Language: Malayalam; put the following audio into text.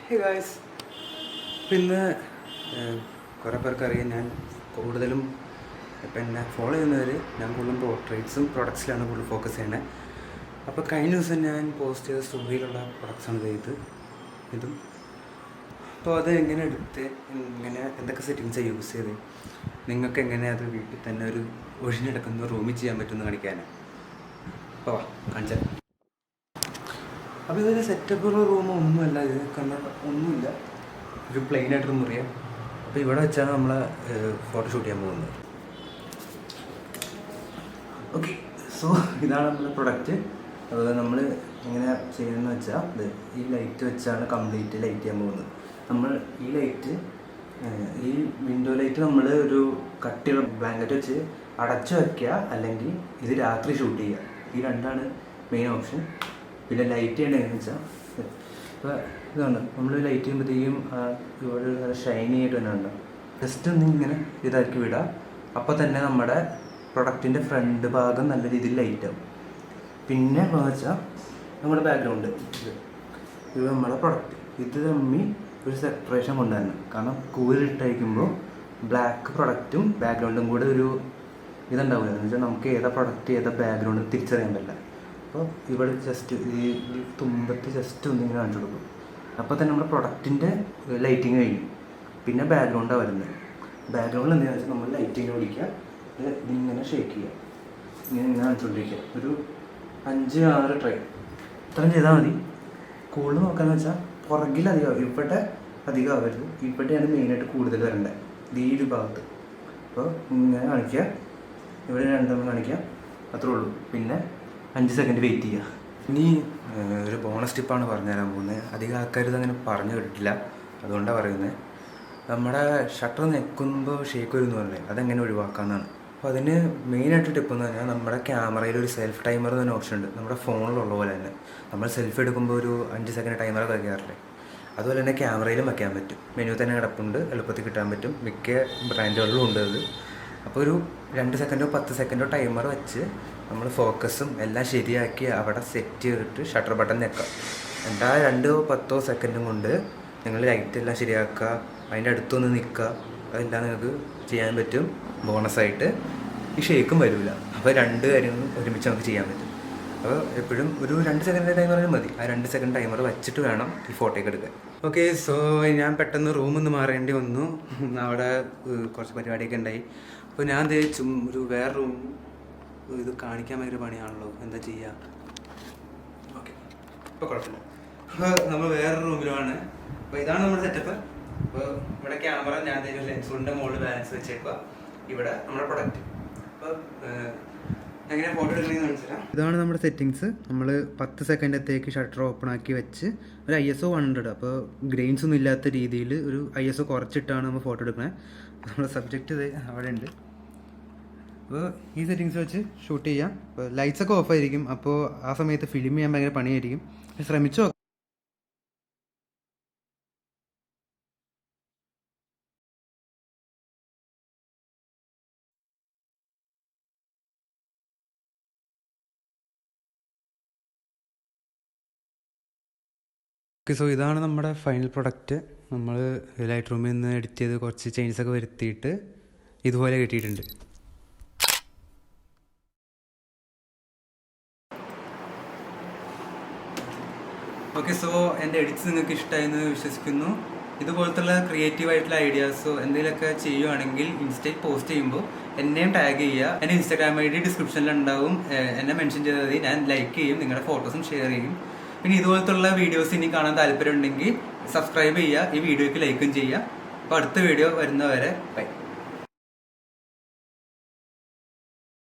ഹേ ഗായ്സ്, ഇന്ന് കുറേ പേർക്കറിയാം ഞാൻ കൂടുതലും ഇപ്പം എന്നെ ഫോളോ ചെയ്യുന്നവർ ഞാൻ കൂടുതലും പോർട്രേറ്റ്സും പ്രൊഡക്ട്സിലാണ് കൂടുതൽ ഫോക്കസ് ചെയ്യുന്നത്. അപ്പോൾ കഴിഞ്ഞ ദിവസം ഞാൻ പോസ്റ്റ് ചെയ്ത സ്റ്റുഡിയോയിലുള്ള പ്രൊഡക്ട്സാണ് ഇതും. അപ്പോൾ അത് എങ്ങനെ എടുത്ത് ഇങ്ങനെ എന്തൊക്കെ സെറ്റിങ്സാണ് യൂസ് ചെയ്ത് നിങ്ങൾക്ക് എങ്ങനെ അത് വീട്ടിൽ തന്നെ ഒരു ഒഴിഞ്ഞെടുക്കുന്ന റൂമിൽ ചെയ്യാൻ പറ്റുമെന്ന് കാണിക്കാനാണ്. അപ്പോൾ കാണിച്ചാൽ അപ്പോൾ ഇതൊരു സെറ്റപ്പുള്ള റൂമോ ഒന്നുമല്ല, ഇത് കണ്ട ഒന്നുമില്ല, ഒരു പ്ലെയിൻ ആയിട്ടൊരു മുറിയാണ്. അപ്പോൾ ഇവിടെ വെച്ചാണ് നമ്മൾ ഫോട്ടോഷൂട്ട് ചെയ്യാൻ പോകുന്നത്. ഓക്കെ, സോ ഇതാണ് നമ്മുടെ പ്രൊഡക്റ്റ്. അതുപോലെ നമ്മൾ എങ്ങനെ ചെയ്യുന്നതെന്ന് വെച്ചാൽ ഈ ലൈറ്റ് വെച്ചാണ് കംപ്ലീറ്റ് ലൈറ്റ് ചെയ്യാൻ പോകുന്നത്. നമ്മൾ ഈ ലൈറ്റ്, ഈ വിൻഡോ ലൈറ്റ് നമ്മൾ ഒരു കട്ടിയുള്ള ബ്ലാങ്കറ്റ് വെച്ച് അടച്ചു വയ്ക്കുക, അല്ലെങ്കിൽ ഇത് രാത്രി ഷൂട്ട് ചെയ്യുക. ഈ രണ്ടാണ് മെയിൻ ഓപ്ഷൻ. പിന്നെ ലൈറ്റ് ചെയ്യണമെന്ന് വെച്ചാൽ ഇപ്പോൾ ഇതാണ്, നമ്മൾ ലൈറ്റ് ചെയ്യുമ്പോഴത്തേക്കും ഇവിടെ ഷൈനി ആയിട്ട് തന്നെ ഉണ്ടാവും. ജസ്റ്റ് ഒന്ന് ഇങ്ങനെ ഇതാക്കി വിടുക, അപ്പോൾ തന്നെ നമ്മുടെ പ്രൊഡക്റ്റിൻ്റെ ഫ്രണ്ട് ഭാഗം നല്ല രീതിയിൽ ലൈറ്റ് ആവും. പിന്നെ വെച്ചാൽ നമ്മുടെ ബാക്ക്ഗ്രൗണ്ട്, ഇത് നമ്മുടെ പ്രൊഡക്റ്റ്, ഇത് തമ്മിൽ ഒരു സെപ്പറേഷൻ കൊണ്ടുവരണം. കാരണം കൂരിട്ടയക്കുമ്പോൾ ബ്ലാക്ക് പ്രൊഡക്റ്റും ബാക്ക്ഗ്രൗണ്ടും കൂടെ ഒരു ഇതുണ്ടാവില്ല. എന്ന് വെച്ചാൽ നമുക്ക് ഏതാ പ്രൊഡക്റ്റ് ഏതാ ബാക്ക്ഗ്രൗണ്ട് തിരിച്ചറിയാൻ പറ്റില്ല. അപ്പോൾ ഇവിടെ ജസ്റ്റ് ഈ തുമ്പത്ത് ജസ്റ്റ് ഒന്നിങ്ങനെ കാണിച്ചു കൊടുക്കും, അപ്പോൾ തന്നെ നമ്മുടെ പ്രൊഡക്റ്റിൻ്റെ ലൈറ്റിങ് കഴിയും. പിന്നെ ബാക്ക്ഗ്രൗണ്ടാണ് വരുന്നത്. ബാക്ക്ഗ്രൗണ്ടിൽ എന്താണെന്ന് വെച്ചാൽ നമ്മൾ ലൈറ്റിങ് പിടിക്കുക, ഇതിങ്ങനെ ഷേക്ക് ചെയ്യുക, ഇങ്ങനെ കാണിച്ചുകൊണ്ടിരിക്കുക. ഒരു 5-6 ട്രൈ ഇത്രയും ചെയ്താൽ മതി. കൂടുതൽ നോക്കാമെന്ന് വെച്ചാൽ പുറകിൽ അധികം, ഇവിടെ അധികം ആവരുത്. ഇവിടെയാണ് മെയിനായിട്ട് കൂടുതൽ വരേണ്ടത്, ഈ ഒരു ഭാഗത്ത്. അപ്പോൾ ഇങ്ങനെ കാണിക്കുക, ഇവിടെ 2 കാണിക്കുക, അത്രേ ഉള്ളൂ. പിന്നെ 5 സെക്കൻഡ് വെയിറ്റ് ചെയ്യുക. ഇനി ഒരു ബോണസ് ടിപ്പാണ് പറഞ്ഞു തരാൻ പോകുന്നത്. അധികം ആൾക്കാർ ഇതങ്ങനെ പറഞ്ഞു കേട്ടിട്ടില്ല, അതുകൊണ്ടാണ് പറയുന്നത്. നമ്മുടെ ഷട്ടർ ഞെക്കുമ്പോൾ ഷേക്ക് വരുമെന്ന് പറഞ്ഞത് അതെങ്ങനെ ഒഴിവാക്കാമെന്നാണ്. അപ്പോൾ അതിന് മെയിനായിട്ട് ടിപ്പ് എന്ന് പറഞ്ഞാൽ നമ്മുടെ ക്യാമറയിൽ ഒരു സെൽഫ് ടൈമർ എന്നൊരു ഓപ്ഷൻ ഉണ്ട്, നമ്മുടെ ഫോണിലുള്ള പോലെ തന്നെ. നമ്മൾ സെൽഫി എടുക്കുമ്പോൾ ഒരു 5 സെക്കൻഡ് ടൈമറൊക്കെ വയ്ക്കാറില്ലേ, അതുപോലെ തന്നെ ക്യാമറയിലും വയ്ക്കാൻ പറ്റും. മെനു തന്നെ കിടപ്പുണ്ട്, എളുപ്പത്തിൽ കിട്ടാൻ പറ്റും. മിക്ക ബ്രാൻഡുകളിലും ഉണ്ട് അത്. അപ്പോൾ ഒരു 2 സെക്കൻഡോ 10 സെക്കൻഡോ ടൈമർ വെച്ച് നമ്മൾ ഫോക്കസും എല്ലാം ശരിയാക്കി അവിടെ സെറ്റ് ചെയ്തിട്ട് ഷട്ടർ ബട്ടൺ ഞെക്കാം. എന്താ 2-10 സെക്കൻഡും കൊണ്ട് നിങ്ങൾ ലൈറ്റ് എല്ലാം ശരിയാക്കുക, അതിൻ്റെ അടുത്തൊന്ന് നിൽക്കുക, അതെല്ലാം നിങ്ങൾക്ക് ചെയ്യാൻ പറ്റും. ബോണസായിട്ട് ഈ ഷേക്കും വരില്ല. അപ്പോൾ 2 കാര്യങ്ങളും ഒരുമിച്ച് നമുക്ക് ചെയ്യാൻ പറ്റും. അപ്പോൾ എപ്പോഴും ഒരു 2 സെക്കൻഡ് ടൈമർ മതി. ആ 2 സെക്കൻഡ് ടൈമർ വെച്ചിട്ട് വേണം ഈ ഫോട്ടോയൊക്കെ എടുക്കാൻ. ഓക്കെ, സോ ഞാൻ പെട്ടെന്ന് റൂമിൽ നിന്ന് മാറേണ്ടി വന്നു. അവിടെ കുറച്ച് പരിപാടിയൊക്കെ ഉണ്ടായി. അപ്പോൾ ഞാൻ ഒരു വേറെ റൂം ഇത് കാണിക്കാൻ ഭയങ്കര പണിയാണല്ലോ, എന്താ ചെയ്യുക. ഓക്കെ, ഇപ്പോൾ കുഴപ്പമില്ല. അപ്പോൾ നമ്മൾ വേറെ റൂമിലുമാണ്. അപ്പോൾ ഇതാണ് നമ്മുടെ സെറ്റപ്പ്. അപ്പോൾ ഇവിടെ ക്യാമറ ഞാൻ ലെൻസുകളുടെ മുകളിൽ ബാലൻസ് വെച്ചേക്കുക, ഇവിടെ നമ്മുടെ പ്രൊഡക്റ്റ്. അപ്പോൾ എങ്ങനെ ഫോട്ടോ എടുക്കണമെന്ന് മനസ്സിലാക്കാം. ഇതാണ് നമ്മുടെ സെറ്റിങ്സ്. നമ്മൾ 10 സെക്കൻഡത്തേക്ക് ഷട്ടർ ഓപ്പൺ ആക്കി വെച്ച് ഒരു ISO 100, അപ്പോൾ ഗ്രെയിൻസ് ഒന്നും ഇല്ലാത്ത രീതിയിൽ ഒരു ISO കുറച്ചിട്ടാണ് നമ്മൾ ഫോട്ടോ എടുക്കുന്നത്. നമ്മുടെ സബ്ജക്റ്റ് അവിടെ ഉണ്ട്. അപ്പോൾ ഈ സെറ്റിങ്സ് വെച്ച് ഷൂട്ട് ചെയ്യാം. അപ്പോൾ ലൈറ്റ്സൊക്കെ ഓഫായിരിക്കും, അപ്പോൾ ആ സമയത്ത് ഫിലിം ചെയ്യാൻ ഭയങ്കര പണിയായിരിക്കും. ശ്രമിച്ചോ. ഓക്കെ, സോ ഇതാണ് നമ്മുടെ ഫൈനൽ പ്രൊഡക്റ്റ്. നമ്മൾ ലൈറ്റ് റൂമിൽ നിന്ന് എഡിറ്റ് ചെയ്ത് കുറച്ച് ചേഞ്ചസൊക്കെ വരുത്തിയിട്ട് ഇതുപോലെ കിട്ടിയിട്ടുണ്ട്. ഓക്കെ, സോ എൻ്റെ എഡിറ്റ്സ് നിങ്ങൾക്ക് ഇഷ്ടമായെന്ന് വിശ്വസിക്കുന്നു. ഇതുപോലത്തുള്ള ക്രിയേറ്റീവായിട്ടുള്ള ഐഡിയാസോ എന്തെങ്കിലുമൊക്കെ ചെയ്യുവാണെങ്കിൽ ഇൻസ്റ്റയിൽ പോസ്റ്റ് ചെയ്യുമ്പോൾ എന്നെയും ടാഗ് ചെയ്യുക. എൻ്റെ ഇൻസ്റ്റാഗ്രാം ID ഡിസ്ക്രിപ്ഷനിലുണ്ടാവും. എന്നെ മെൻഷൻ ചെയ്താൽ മതി, ഞാൻ ലൈക്ക് ചെയ്യും, നിങ്ങളുടെ ഫോട്ടോസും ഷെയർ ചെയ്യും. പിന്നെ ഇതുപോലത്തുള്ള വീഡിയോസ് ഇനി കാണാൻ താല്പര്യം ഉണ്ടെങ്കിൽ സബ്സ്ക്രൈബ് ചെയ്യുക, ഈ വീഡിയോയ്ക്ക് ലൈക്കും ചെയ്യുക. അപ്പോൾ അടുത്ത വീഡിയോ വരുന്നവരെ ബൈ.